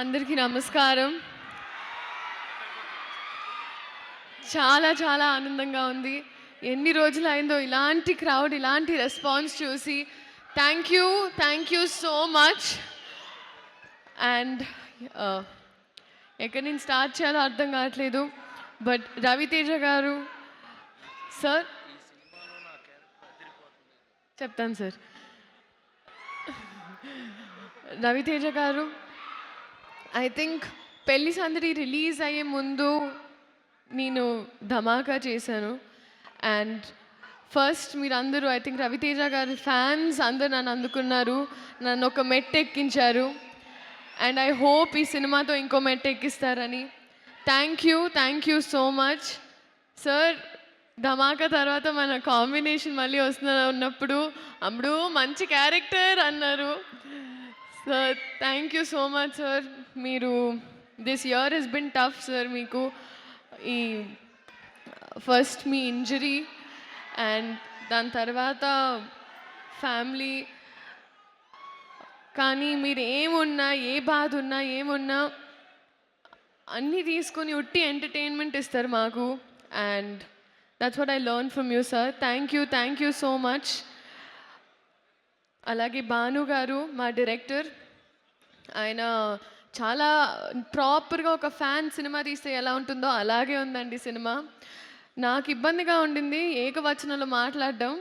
అందరికీ నమస్కారం. చాలా చాలా ఆనందంగా ఉంది. ఎన్ని రోజులైందో ఇలాంటి క్రౌడ్, ఇలాంటి రెస్పాన్స్ చూసి. Thank you so much. And ఎక్కడి నుంచి స్టార్ట్ చేయాలో అర్థం కావట్లేదు. బట్ రవితేజ గారు సార్ చెప్తాను సార్. రవితేజ గారు ఐ థింక్ పెళ్లి సందడి రిలీజ్ అయ్యే ముందు నేను ధమాకా చేశాను. అండ్ ఫస్ట్ మీరందరూ ఐ థింక్ రవితేజ గారి ఫ్యాన్స్ అందరూ నన్ను అందుకున్నారు, నన్ను ఒక మెట్టు ఎక్కించారు. అండ్ ఐ హోప్ ఈ సినిమాతో ఇంకో మెట్టు ఎక్కిస్తారని. Thank you so much sir. Dhamaka తర్వాత మన కాంబినేషన్ మళ్ళీ ఉన్నప్పుడు అప్పుడు మంచి క్యారెక్టర్ అన్నారు sir. Thank you so much sir. మీరు this year has been tough sir. మీకు ఈ ఫస్ట్ మీ ఇంజరీ అండ్ దాని తర్వాత ఫ్యామిలీ, కానీ మీరు ఏమున్నా, ఏ బాధ ఉన్నా, ఏమున్నా అన్నీ తీసుకొని ఉట్టి ఎంటర్టైన్మెంట్ ఇస్తారు మాకు. And that's what I learn from you sir. Thank you so much. అలాగే భాను గారు మా డైరెక్టర్, ఆయన చాలా ప్రాపర్గా ఒక ఫ్యాన్ సినిమా తీస్తే ఎలా ఉంటుందో అలాగే ఉందండి సినిమా. నాకు ఇబ్బందిగా ఉండింది ఏకవచనంలో మాట్లాడడం,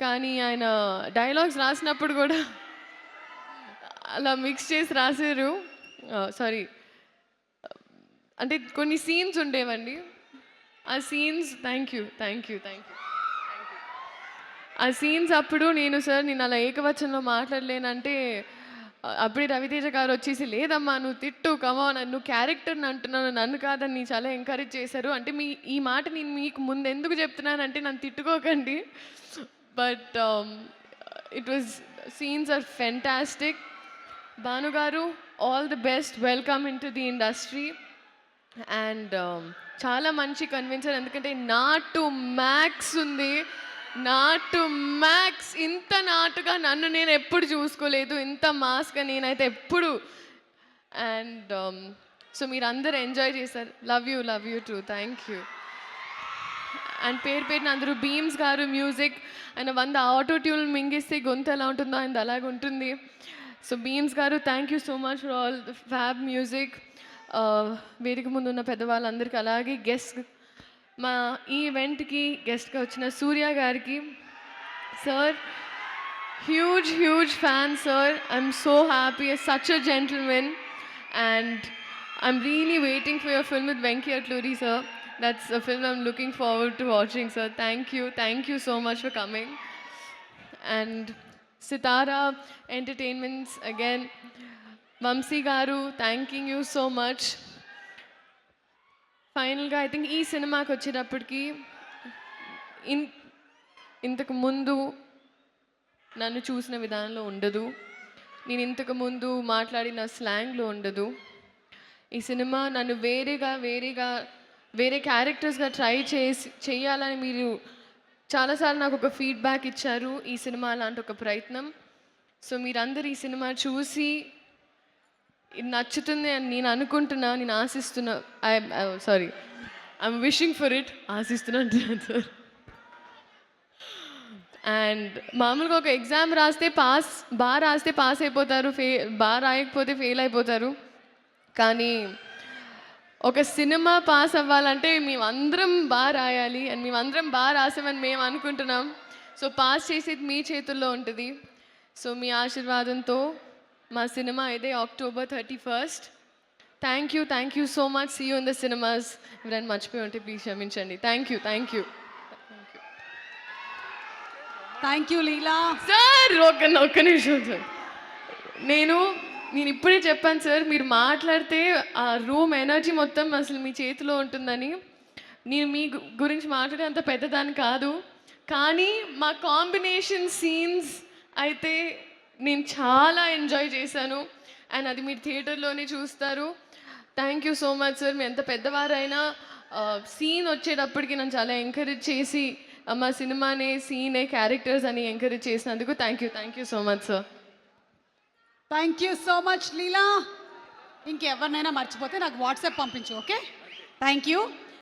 కానీ ఆయన డైలాగ్స్ రాసినప్పుడు కూడా అలా మిక్స్ చేసి రాశారు. సారీ, అంటే కొన్ని సీన్స్ ఉండేవండి, ఆ సీన్స్ థ్యాంక్ యూ ఆ సీన్స్ అప్పుడు నేను అలా ఏకవచనంలో మాట్లాడలేనంటే అప్పుడే రవితేజ గారు వచ్చేసి లేదమ్మా నువ్వు తిట్టు, కమాన్, నువ్వు క్యారెక్టర్ని అంటున్నాను, నన్ను కాదని చాలా ఎంకరేజ్ చేశారు. అంటే ఈ మాట నేను మీకు ముందు ఎందుకు చెప్తున్నానంటే నన్ను తిట్టుకోకండి. But it was scenes are fantastic. Bhanu గారు all the best, welcome in to the industry. And చాలా మంచి కన్విన్సర్, ఎందుకంటే నాటు మ్యాక్స్ ఉంది, నాటు మ్యాక్స్. ఇంత నాటుగా నన్ను నేను ఎప్పుడు చూసుకోలేదు, ఇంత మాస్గా నేనైతే ఎప్పుడు. అండ్ సో మీరు అందరు ఎంజాయ్ చేశారు. Love you two. Thank you. And పేరున అందరూ బీమ్స్ గారు మ్యూజిక్, ఆయన 100 ఆటో ట్యూన్ మింగిస్తే గొంతు ఎలా ఉంటుందో ఆయన అలాగే ఉంటుంది. సో బీమ్స్ గారు thank you so much for all the fab music. వేదిక ముందు ఉన్న పెద్దవాళ్ళందరికీ, అలాగే గెస్ట్ మా ఈ ఈవెంట్కి గెస్ట్గా వచ్చిన సూర్య గారికి sir, huge fan sir. I'm so happy, such a gentleman. And I'm really waiting for your film with Venky Atluri sir. That's a film I'm looking forward to watching, sir. Thank you so much for coming. And Sitara Entertainments again, Vamsi Garu, thanking you so much. ఫైనల్గా I think ఈ సినిమాకి వచ్చేటప్పటికి ఇంతకు ముందు నన్ను చూసిన విధానంలో ఉండదు, నేను ఇంతకు ముందు మాట్లాడిన స్లాంగ్లో ఉండదు. ఈ సినిమా నన్ను వేరే క్యారెక్టర్స్గా ట్రై చేయాలని మీరు చాలాసార్లు నాకు ఒక ఫీడ్బ్యాక్ ఇచ్చారు. ఈ సినిమా లాంటి ఒక ప్రయత్నం. సో మీరందరూ ఈ సినిమా చూసి ఇది నచ్చుతుంది అని నేను అనుకుంటున్నా, నేను ఆశిస్తున్నా. I'm wishing for it. ఆశిస్తున్నాను సార్. అండ్ మామూలుగా ఒక ఎగ్జామ్ రాస్తే బాగా రాస్తే పాస్ అయిపోతారు, బాగా రాయకపోతే ఫెయిల్ అయిపోతారు. కానీ ఒక సినిమా పాస్ అవ్వాలంటే మేమందరం బాగా రాయాలి, అండ్ మేమందరం బాగా రాసామని మేము అనుకుంటున్నాం. సో పాస్ చేసేది మీ చేతుల్లో ఉంటుంది. సో మీ ఆశీర్వాదంతో మా సినిమా ఇదే October 31st. Thank you so much. See you in the cinemas. ఎవరైనా మర్చిపోయి ఉంటే ప్లీజ్ క్షమించండి. Thank you thank you Leela sir. ఒక్క నిమిషం సార్. నేను ఇప్పుడే చెప్పాను సార్, మీరు మాట్లాడితే ఆ రూమ్ ఎనర్జీ మొత్తం అసలు మీ చేతిలో ఉంటుందని. నేను మీ గురించి మాట్లాడే అంత పెద్దదాన్ని కాదు, కానీ మా కాంబినేషన్ సీన్స్ అయితే నేను చాలా ఎంజాయ్ చేశాను. అండ్ అది మీరు థియేటర్లోనే చూస్తారు. Thank you so much sir. మీరు ఎంత పెద్దవారైనా సీన్ వచ్చేటప్పటికి నన్ను చాలా ఎంకరేజ్ చేసి మా సినిమానే సీనే క్యారెక్టర్స్ అని ఎంకరేజ్ చేసినందుకు thank you so much sir. Thank you so much Leela. ఇంకెవరినైనా మర్చిపోతే నాకు వాట్సాప్ పంపించు, ఓకే? Thank you.